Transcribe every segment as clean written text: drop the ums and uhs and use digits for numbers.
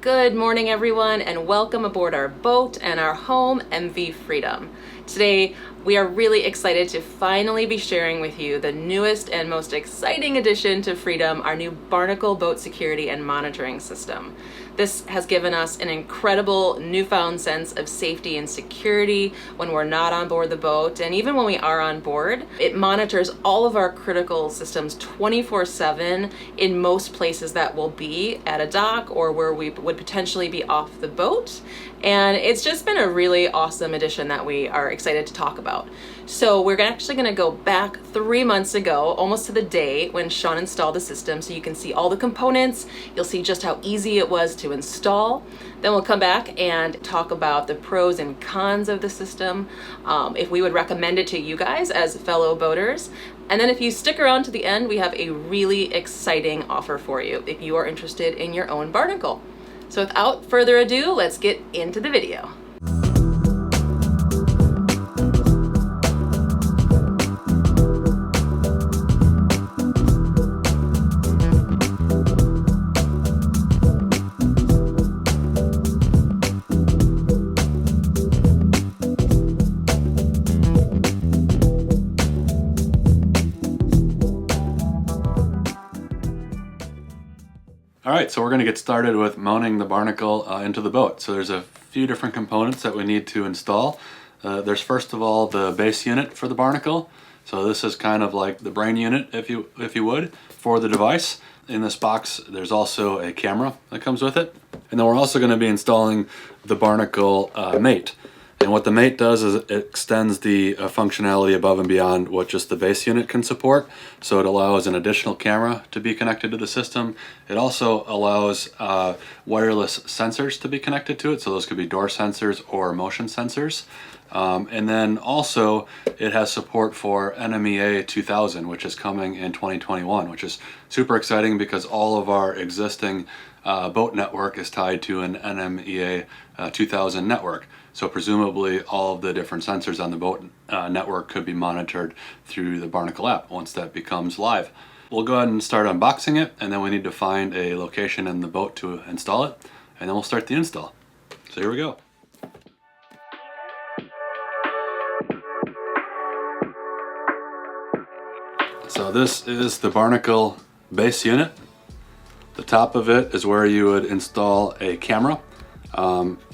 Good morning, everyone, and welcome aboard our boat and our home, MV Freedom. Today, we are really excited to finally be sharing with you the newest and most exciting addition to Freedom, our new Barnacle boat security and monitoring system. This has given us an incredible newfound sense of safety and security when we're not on board the boat, and even when we are on board. It monitors all of our critical systems 24/7 in most places that we'll be at a dock or where we would potentially be off the boat. And it's just been a really awesome addition that we are excited to talk about. So we're actually going to go back 3 months ago, almost to the day when Sean installed the system, so you can see all the components. You'll see just how easy it was to install. Then we'll come back and talk about the pros and cons of the system, if we would recommend it to you guys as fellow boaters. And then if you stick around to the end, we have a really exciting offer for you if you are interested in your own Barnacle. So without further ado, let's get into the video. Alright, so we're going to get started with mounting the Barnacle into the boat. So there's a few different components that we need to install. There's first of all the base unit for the Barnacle. So this is kind of like the brain unit, if you would, for the device. In this box there's also a camera that comes with it. And then we're also going to be installing the Barnacle mate. And what the mate does is it extends the functionality above and beyond what just the base unit can support. So it allows an additional camera to be connected to the system. It also allows wireless sensors to be connected to it. So those could be door sensors or motion sensors. And then also it has support for NMEA 2000, which is coming in 2021, which is super exciting because all of our existing boat network is tied to an NMEA 2000 network. So presumably all of the different sensors on the boat network could be monitored through the Barnacle app once that becomes live. We'll go ahead and start unboxing it, and then we need to find a location in the boat to install it, and then we'll start the install. So here we go. So this is the Barnacle base unit. The top of it is where you would install a camera.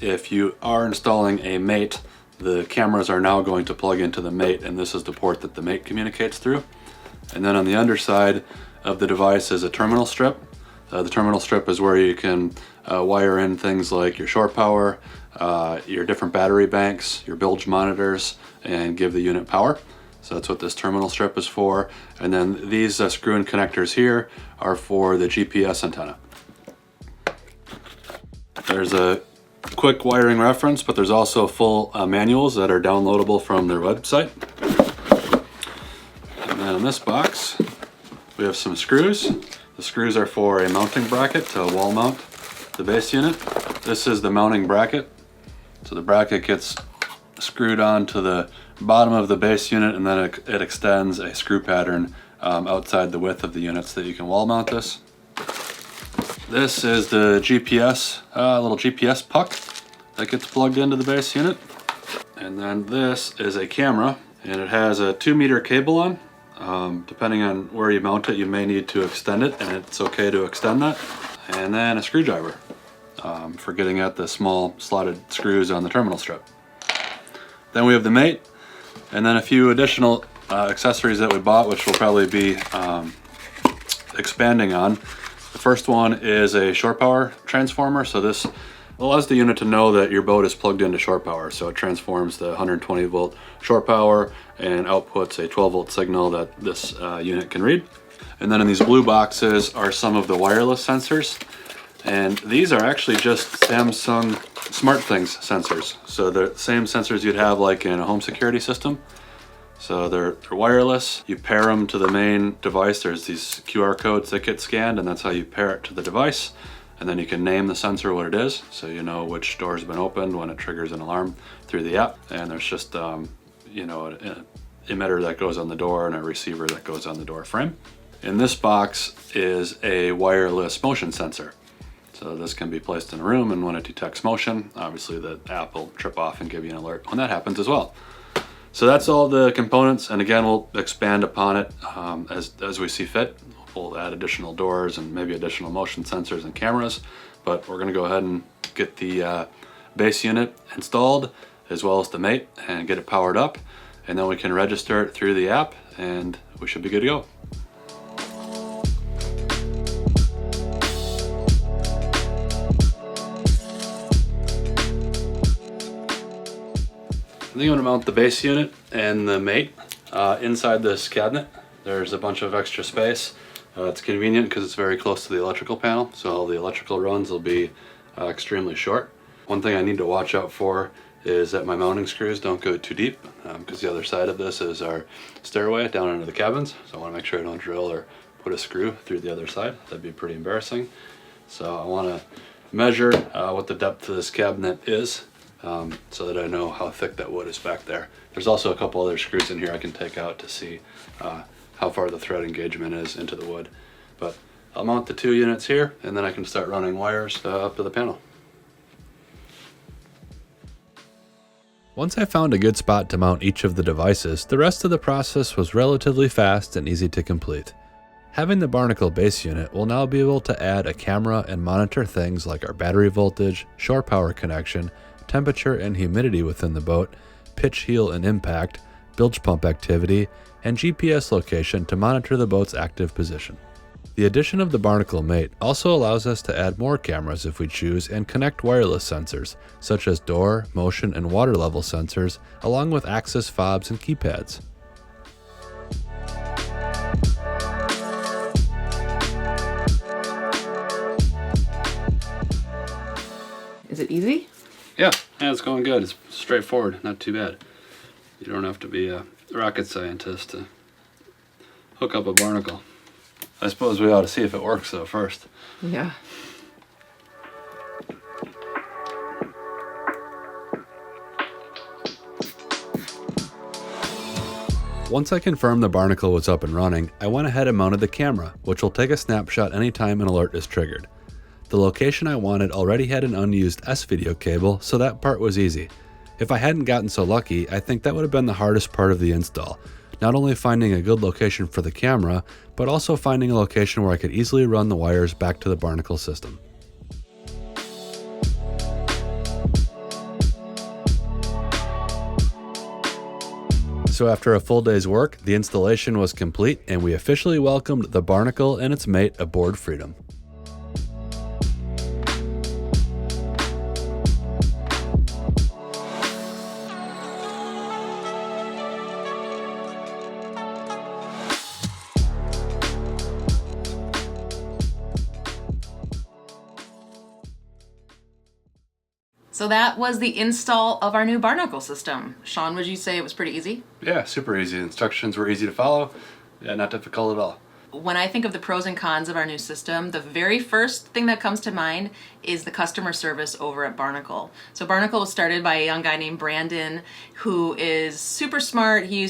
If you are installing a mate, the cameras are now going to plug into the mate, and this is the port that the mate communicates through. And then on the underside of the device is a terminal strip. The terminal strip is where you can wire in things like your shore power, your different battery banks, your bilge monitors, and give the unit power. So that's what this terminal strip is for. And then these screw-in connectors here are for the GPS antenna. There's a quick wiring reference, but there's also full manuals that are downloadable from their website. And then in this box, we have some screws. The screws are for a mounting bracket to wall mount the base unit. This is the mounting bracket. So the bracket gets screwed onto the bottom of the base unit, and then it extends a screw pattern outside the width of the unit so that you can wall mount this. This is the GPS, little GPS puck that gets plugged into the base unit. And then this is a camera, and it has a 2-meter cable on. Depending on where you mount it, you may need to extend it, and it's okay to extend that. And then a screwdriver for getting at the small slotted screws on the terminal strip. Then we have the mate, and then a few additional accessories that we bought, which we'll probably be expanding on. The first one is a shore power transformer. So this allows the unit to know that your boat is plugged into shore power. So it transforms the 120 volt shore power and outputs a 12 volt signal that this unit can read. And then in these blue boxes are some of the wireless sensors. And these are actually just Samsung SmartThings sensors. So they're the same sensors you'd have like in a home security system. So they're wireless. You pair them to the main device. There's these QR codes that get scanned, and that's how you pair it to the device. And then you can name the sensor what it is, so you know which door has been opened when it triggers an alarm through the app. And there's just you know, an emitter that goes on the door and a receiver that goes on the door frame. In this box is a wireless motion sensor. So this can be placed in a room, and when it detects motion, obviously the app will trip off and give you an alert when that happens as well. So that's all the components, and again, we'll expand upon it as we see fit. We'll add additional doors and maybe additional motion sensors and cameras, but we're gonna go ahead and get the base unit installed as well as the mate and get it powered up, and then we can register it through the app and we should be good to go. I think I'm gonna mount the base unit and the mate inside this cabinet. There's a bunch of extra space. It's convenient because it's very close to the electrical panel, so all the electrical runs will be extremely short. One thing I need to watch out for is that my mounting screws don't go too deep, because the other side of this is our stairway down into the cabins, so I want to make sure I don't drill or put a screw through the other side. That'd be pretty embarrassing. So I want to measure what the depth of this cabinet is, so that I know how thick that wood is back there. There's also a couple other screws in here I can take out to see how far the thread engagement is into the wood. But I'll mount the 2 units here, and then I can start running wires up to the panel. Once I found a good spot to mount each of the devices, the rest of the process was relatively fast and easy to complete. Having the Barnacle base unit, we'll now be able to add a camera and monitor things like our battery voltage, shore power connection, temperature and humidity within the boat, pitch, heel and impact, bilge pump activity, and GPS location to monitor the boat's active position. The addition of the Barnacle mate also allows us to add more cameras if we choose and connect wireless sensors, such as door, motion, and water level sensors, along with access fobs and keypads. Is it easy? Yeah, it's going good. It's straightforward, not too bad. You don't have to be a rocket scientist to hook up a Barnacle. I suppose we ought to see if it works though first. Yeah. Once I confirmed the Barnacle was up and running, I went ahead and mounted the camera, which will take a snapshot anytime an alert is triggered. The location I wanted already had an unused S-video cable, so that part was easy. If I hadn't gotten so lucky, I think that would have been the hardest part of the install. Not only finding a good location for the camera, but also finding a location where I could easily run the wires back to the Barnacle system. So after a full day's work, the installation was complete and we officially welcomed the Barnacle and its mate aboard Freedom. So that was the install of our new Barnacle system. Sean, would you say it was pretty easy? Yeah, super easy. Instructions were easy to follow. Yeah, not difficult at all. When I think of the pros and cons of our new system, the very first thing that comes to mind is the customer service over at Barnacle. So Barnacle was started by a young guy named Brandon, who is super smart. He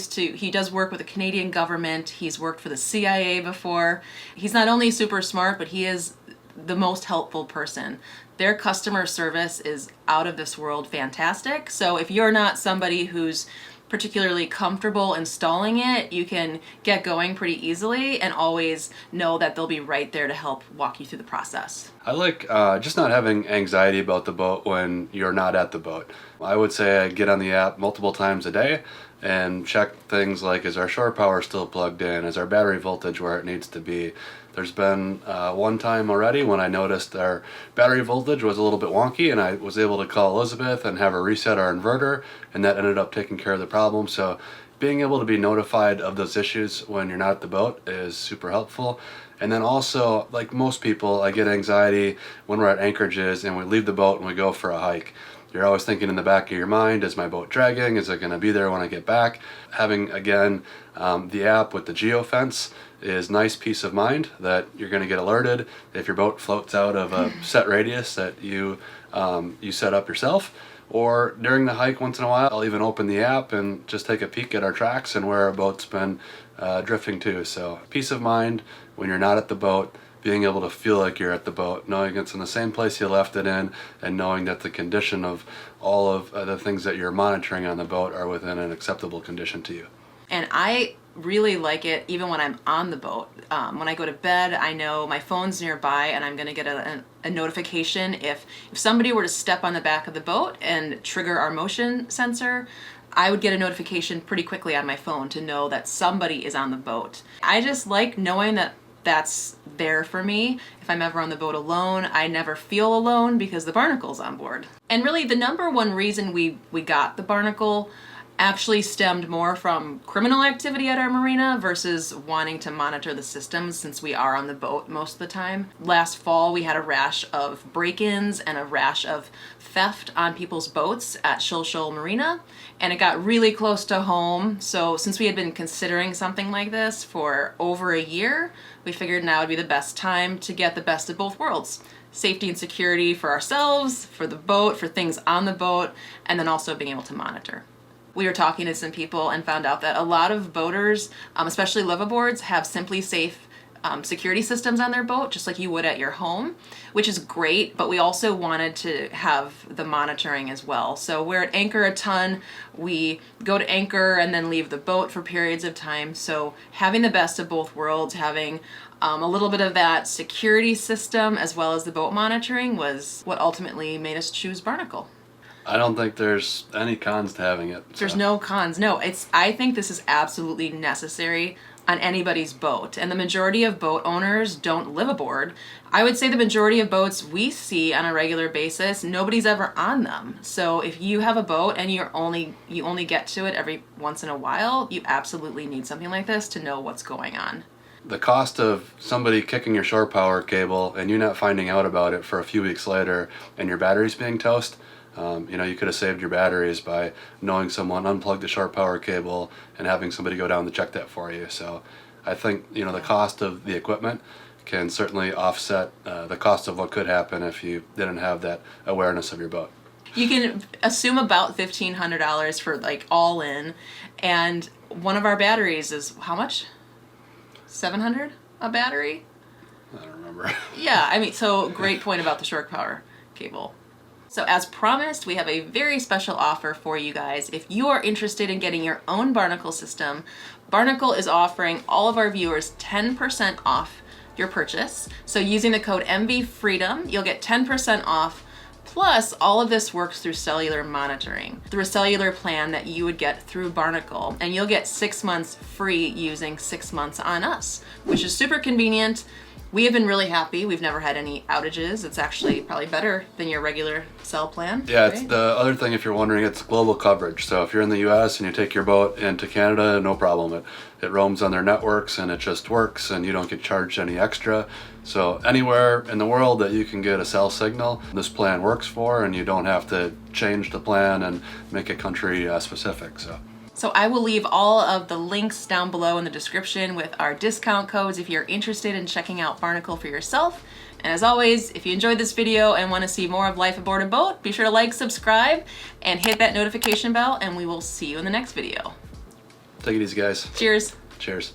does work with the Canadian government. He's worked for the CIA before. He's not only super smart, but he is the most helpful person. Their customer service is out of this world fantastic. So if you're not somebody who's particularly comfortable installing it, you can get going pretty easily and always know that they'll be right there to help walk you through the process. I like just not having anxiety about the boat when you're not at the boat. I would say I get on the app multiple times a day and check things like, is our shore power still plugged in? Is our battery voltage where it needs to be? There's been one time already when I noticed our battery voltage was a little bit wonky, and I was able to call Elizabeth and have her reset our inverter, and that ended up taking care of the problem. So being able to be notified of those issues when you're not at the boat is super helpful. And then also, like most people, I get anxiety when we're at anchorages and we leave the boat and we go for a hike. You're always thinking in the back of your mind, is my boat dragging? Is it going to be there when I get back? Having, again, the app with the geofence is nice peace of mind that you're going to get alerted if your boat floats out of a set radius that you set up yourself. Or during the hike once in a while, I'll even open the app and just take a peek at our tracks and where our boat's been drifting to. So peace of mind when you're not at the boat being able to feel like you're at the boat, knowing it's in the same place you left it in, and knowing that the condition of all of the things that you're monitoring on the boat are within an acceptable condition to you. And I really like it even when I'm on the boat. When I go to bed, I know my phone's nearby and I'm gonna get a notification if somebody were to step on the back of the boat and trigger our motion sensor. I would get a notification pretty quickly on my phone to know that somebody is on the boat. I just like knowing that that's there for me. If I'm ever on the boat alone, I never feel alone because the Barnacle's on board. And really the number one reason we got the Barnacle actually stemmed more from criminal activity at our marina versus wanting to monitor the systems, since we are on the boat most of the time. Last fall we had a rash of break-ins and a rash of theft on people's boats at Shoal Marina, and it got really close to home. So since we had been considering something like this for over a year, we figured now would be the best time to get the best of both worlds. Safety and security for ourselves, for the boat, for things on the boat, and then also being able to monitor. We were talking to some people and found out that a lot of boaters, especially liveaboards, have Simply Safe security systems on their boat, just like you would at your home, which is great, but we also wanted to have the monitoring as well. So we're at anchor a ton. We go to anchor and then leave the boat for periods of time. So having the best of both worlds, having a little bit of that security system as well as the boat monitoring was what ultimately made us choose Barnacle. I don't think there's any cons to having it. There's no cons. No, I think this is absolutely necessary on anybody's boat. And the majority of boat owners don't live aboard. I would say the majority of boats we see on a regular basis, nobody's ever on them. So if you have a boat and you only get to it every once in a while, you absolutely need something like this to know what's going on. The cost of somebody kicking your shore power cable and you not finding out about it for a few weeks later and your batteries being toast, you could have saved your batteries by knowing someone unplugged the shore power cable and having somebody go down to check that for you. So I think, the cost of the equipment can certainly offset the cost of what could happen if you didn't have that awareness of your boat. You can assume about $1,500 for like all in, and one of our batteries is how much? $700 a battery? I don't remember. Yeah, I mean, so great point about the shore power cable. So as promised, we have a very special offer for you guys. If you are interested in getting your own Barnacle system, Barnacle is offering all of our viewers 10% off your purchase. So using the code MVFreedom, you'll get 10% off. Plus, all of this works through cellular monitoring, through a cellular plan that you would get through Barnacle, and you'll get 6 months free using 6 months on us, which is super convenient. We have been really happy. We've never had any outages. It's actually probably better than your regular cell plan. Yeah, right? It's the other thing, if you're wondering, it's global coverage. So if you're in the US and you take your boat into Canada, no problem. It roams on their networks and it just works and you don't get charged any extra. So anywhere in the world that you can get a cell signal, this plan works for, and you don't have to change the plan and make it country specific. So I will leave all of the links down below in the description with our discount codes if you're interested in checking out Barnacle for yourself. And as always, if you enjoyed this video and want to see more of life aboard a boat, be sure to like, subscribe, and hit that notification bell, and we will see you in the next video. Take it easy, guys. Cheers. Cheers.